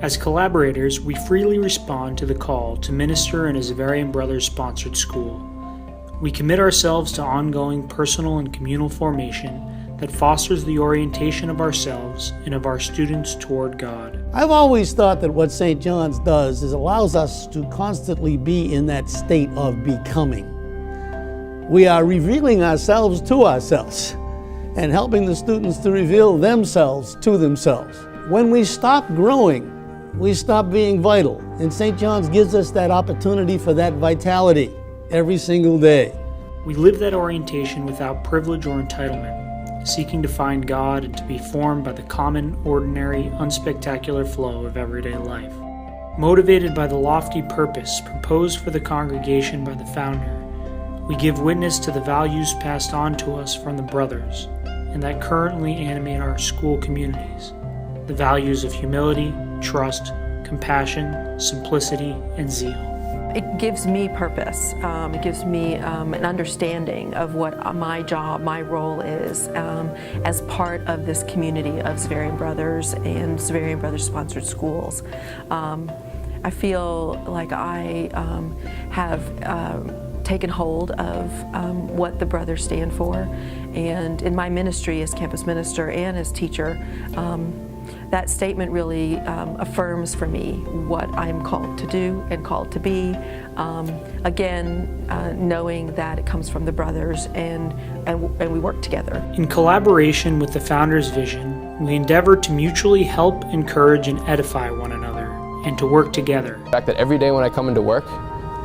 As collaborators, we freely respond to the call to minister in a Xaverian Brothers sponsored school. We commit ourselves to ongoing personal and communal formation that fosters the orientation of ourselves and of our students toward God. I've always thought that what St. John's does is allows us to constantly be in that state of becoming. We are revealing ourselves to ourselves and helping the students to reveal themselves to themselves. When we stop growing, we stop being vital, and St. John's gives us that opportunity for that vitality every single day. We live that orientation without privilege or entitlement, seeking to find God and to be formed by the common, ordinary, unspectacular flow of everyday life. Motivated by the lofty purpose proposed for the congregation by the founder, we give witness to the values passed on to us from the brothers and that currently animate our school communities. The values of humility, trust, compassion, simplicity, and zeal. It gives me purpose. It gives me an understanding of what my job, my role is as part of this community of Xaverian Brothers and Xaverian Brothers sponsored schools. I feel like I have taken hold of what the brothers stand for, and in my ministry as campus minister and as teacher, that statement really affirms for me what I'm called to do and called to be. Again, knowing that it comes from the brothers and we work together. In collaboration with the founder's vision, we endeavor to mutually help, encourage, and edify one another, and to work together. The fact that every day when I come into work,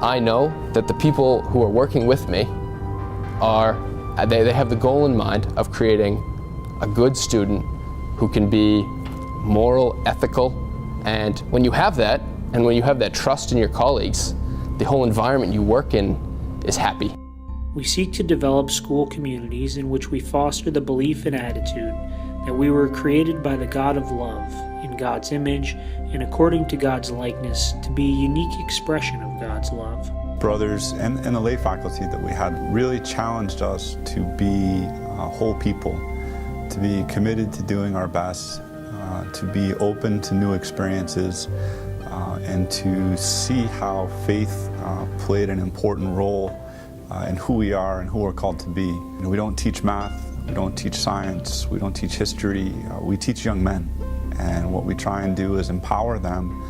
I know that the people who are working with me they have the goal in mind of creating a good student who can be moral, ethical, and when you have that, and when you have that trust in your colleagues, the whole environment you work in is happy. We seek to develop school communities in which we foster the belief and attitude that we were created by the God of love, in God's image, and according to God's likeness, to be a unique expression of God's love. Brothers and the lay faculty that we had really challenged us to be whole people, to be committed to doing our best, to be open to new experiences, and to see how faith played an important role in who we are and who we're called to be. We don't teach math, we don't teach science, we don't teach history, we teach young men. And what we try and do is empower them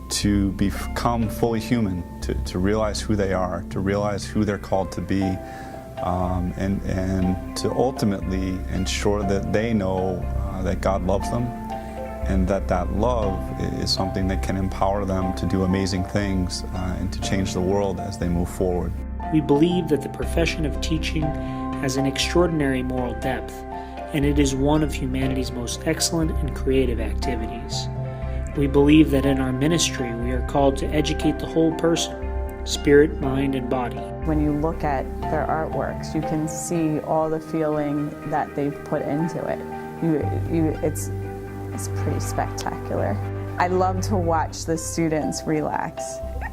to become fully human, to realize who they are, to realize who they're called to be, and to ultimately ensure that they know that God loves them, and that love is something that can empower them to do amazing things and to change the world as they move forward. We believe that the profession of teaching has an extraordinary moral depth, and it is one of humanity's most excellent and creative activities. We believe that in our ministry we are called to educate the whole person, spirit, mind, and body. When you look at their artworks, you can see all the feeling that they've put into it. It's pretty spectacular. I love to watch the students relax.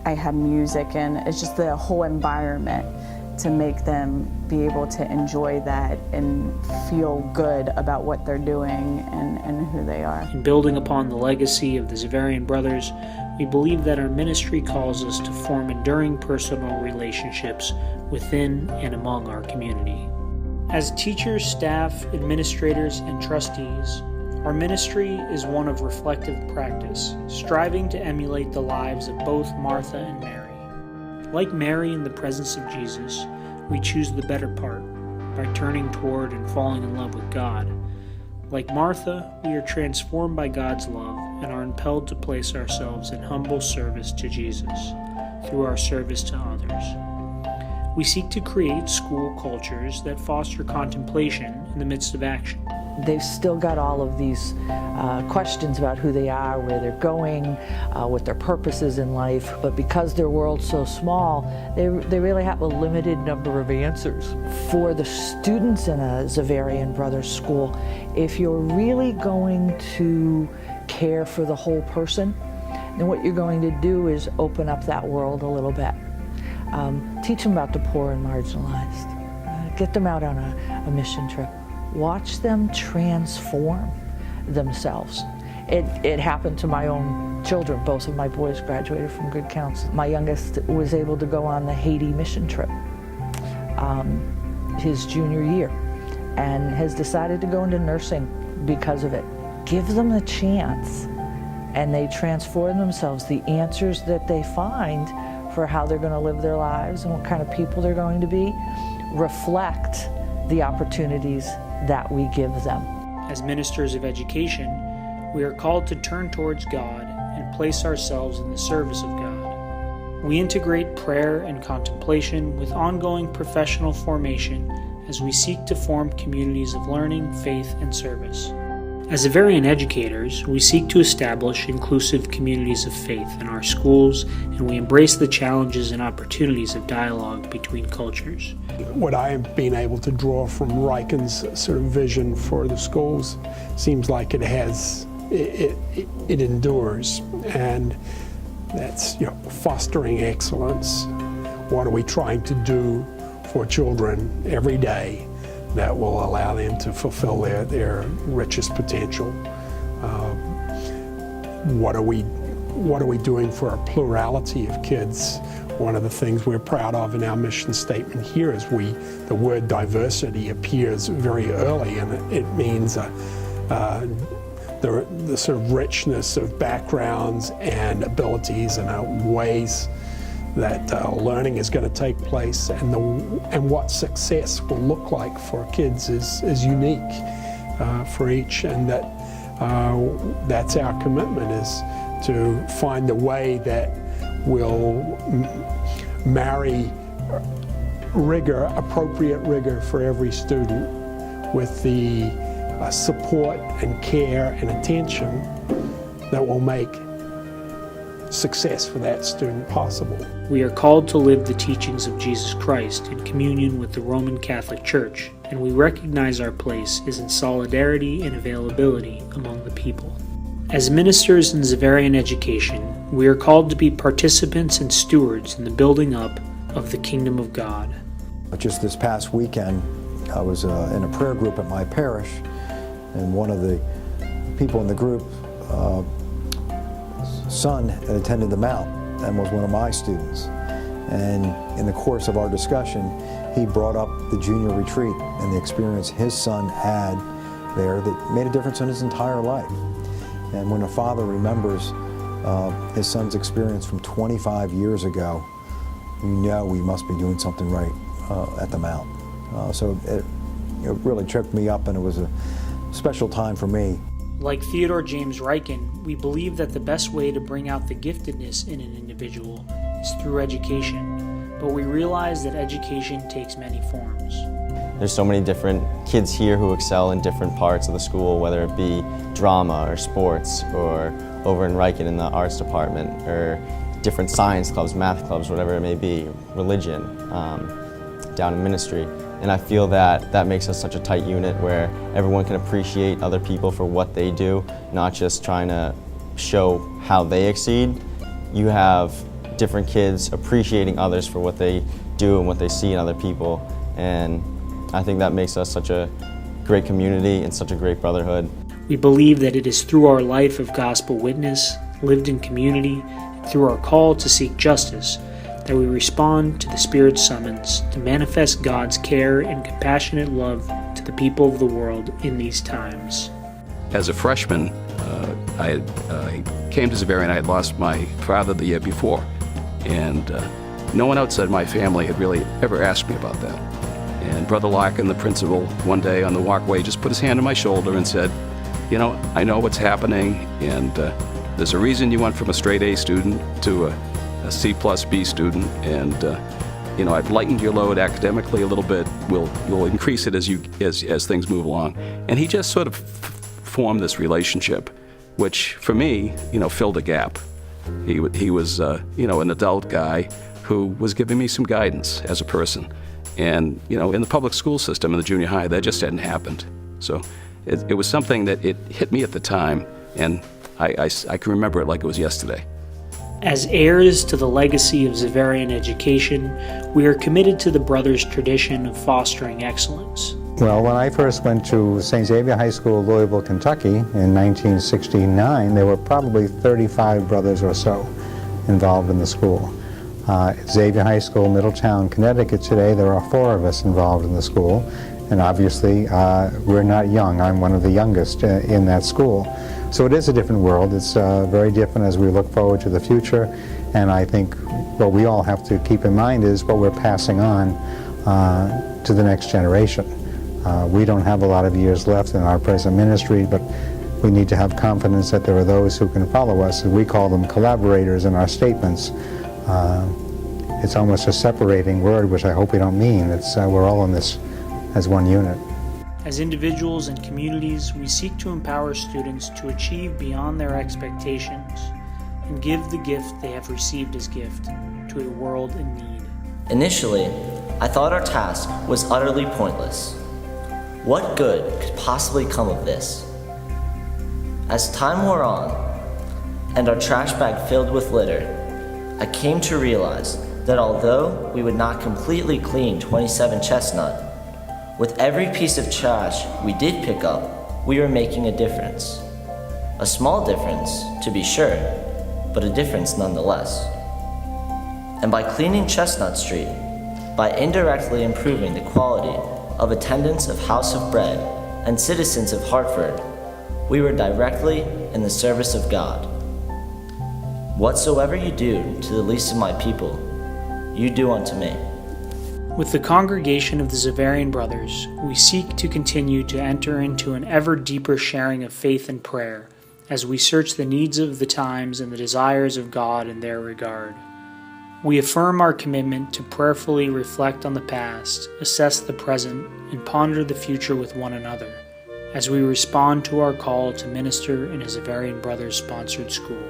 I have music, and it's just the whole environment to make them be able to enjoy that and feel good about what they're doing and who they are. In building upon the legacy of the Xaverian Brothers, we believe that our ministry calls us to form enduring personal relationships within and among our community. As teachers, staff, administrators, and trustees, our ministry is one of reflective practice, striving to emulate the lives of both Martha and Mary. Like Mary in the presence of Jesus, we choose the better part by turning toward and falling in love with God. Like Martha, we are transformed by God's love and are impelled to place ourselves in humble service to Jesus through our service to others. We seek to create school cultures that foster contemplation in the midst of action. They've still got all of these questions about who they are, where they're going, what their purpose is in life, but because their world's so small, they really have a limited number of answers. For the students in a Xaverian Brothers school, if you're really going to care for the whole person, then what you're going to do is open up that world a little bit. Teach them about the poor and marginalized. Get them out on a mission trip. Watch them transform themselves It happened to my own children. Both of my boys graduated from good counsel. My youngest was able to go on the Haiti mission trip his junior year and has decided to go into nursing because of it. Give them the chance and they transform themselves. The answers that they find for how they're going to live their lives and what kind of people they're going to be reflect the opportunities that we give them. As ministers of education, we are called to turn towards God and place ourselves in the service of God. We integrate prayer and contemplation with ongoing professional formation as we seek to form communities of learning, faith, and service. As Zavarian educators, we seek to establish inclusive communities of faith in our schools, and we embrace the challenges and opportunities of dialogue between cultures. What I have been able to draw from Riken's sort of vision for the schools seems like it endures, and that's, you know, fostering excellence. What are we trying to do for children every day that will allow them to fulfill their richest potential? What are we doing for a plurality of kids? One of the things we're proud of in our mission statement here is the word diversity appears very early, and it means the sort of richness of backgrounds and abilities and ways that learning is going to take place, and what success will look like for kids is unique for each, and that's our commitment, is to find a way that will marry rigor, appropriate rigor for every student, with the support and care and attention that will make success for that student possible. We are called to live the teachings of Jesus Christ in communion with the Roman Catholic Church, and we recognize our place is in solidarity and availability among the people. As ministers in Zavarian education, we are called to be participants and stewards in the building up of the kingdom of God. Just this past weekend, I was in a prayer group at my parish, and one of the people in the group son had attended the Mount and was one of my students. And in the course of our discussion, he brought up the junior retreat and the experience his son had there that made a difference in his entire life. And when a father remembers his son's experience from 25 years ago, you know we must be doing something right at the Mount. So it really tripped me up, and it was a special time for me. Like Theodore James Riken, we believe that the best way to bring out the giftedness in an individual is through education, but we realize that education takes many forms. There's so many different kids here who excel in different parts of the school, whether it be drama or sports, or over in Riken in the arts department, or different science clubs, math clubs, whatever it may be, religion, down in ministry. And I feel that makes us such a tight unit where everyone can appreciate other people for what they do, not just trying to show how they exceed. You have different kids appreciating others for what they do and what they see in other people. And I think that makes us such a great community and such a great brotherhood. We believe that it is through our life of gospel witness, lived in community, and through our call to seek justice, that we respond to the Spirit's summons to manifest God's care and compassionate love to the people of the world in these times. As a freshman, I came to Zavarian. I had lost my father the year before, and no one outside my family had really ever asked me about that. And Brother Larkin, the principal, one day on the walkway just put his hand on my shoulder and said, "You know, I know what's happening, and there's a reason you went from a straight A student to a C+B student, and you know, I've lightened your load academically a little bit. We'll increase it as things move along." And he just sort of formed this relationship, which for me, you know, filled a gap. He was you know, an adult guy who was giving me some guidance as a person. And you know, in the public school system in the junior high, that just hadn't happened. So it was something that it hit me at the time, and I can remember it like it was yesterday. As heirs to the legacy of Zavarian education, we are committed to the brothers' tradition of fostering excellence. Well, when I first went to St. Xavier High School, Louisville, Kentucky in 1969, there were probably 35 brothers or so involved in the school. Xavier High School, Middletown, Connecticut today, there are 4 of us involved in the school. And obviously, we're not young. I'm one of the youngest in that school. So it is a different world. It's very different as we look forward to the future. And I think what we all have to keep in mind is what we're passing on to the next generation. We don't have a lot of years left in our present ministry, but we need to have confidence that there are those who can follow us. We call them collaborators in our statements. It's almost a separating word, which I hope we don't mean. It's we're all in this as one unit. As individuals and communities, we seek to empower students to achieve beyond their expectations and give the gift they have received as gift to a world in need. Initially, I thought our task was utterly pointless. What good could possibly come of this? As time wore on, and our trash bag filled with litter, I came to realize that although we would not completely clean 27 Chestnut, with every piece of trash we did pick up, we were making a difference. A small difference, to be sure, but a difference nonetheless. And by cleaning Chestnut Street, by indirectly improving the quality of attendance of House of Bread and citizens of Hartford, we were directly in the service of God. Whatsoever you do to the least of my people, you do unto me. With the congregation of the Xaverian Brothers, we seek to continue to enter into an ever deeper sharing of faith and prayer as we search the needs of the times and the desires of God in their regard. We affirm our commitment to prayerfully reflect on the past, assess the present, and ponder the future with one another as we respond to our call to minister in a Xaverian Brothers-sponsored school.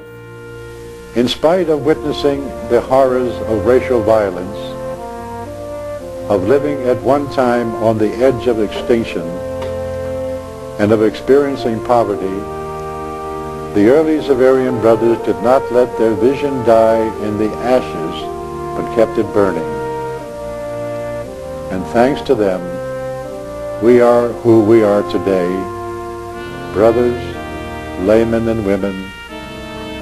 In spite of witnessing the horrors of racial violence, of living at one time on the edge of extinction, and of experiencing poverty, the early Xaverian Brothers did not let their vision die in the ashes, but kept it burning. And thanks to them, we are who we are today, brothers, laymen and women,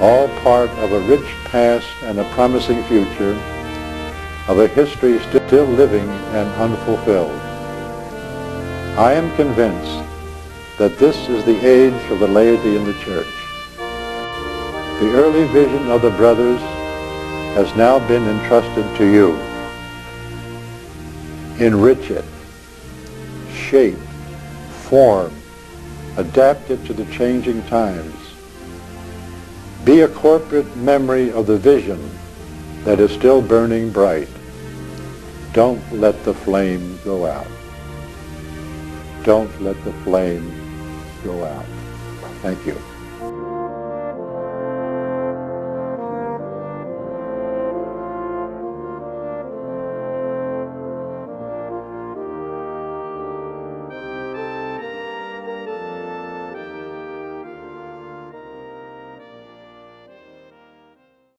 all part of a rich past and a promising future, of a history still living and unfulfilled. I am convinced that this is the age of the laity in the church. The early vision of the brothers has now been entrusted to you. Enrich it, shape, form, adapt it to the changing times. Be a corporate memory of the vision that is still burning bright. Don't let the flame go out. Don't let the flame go out. Thank you.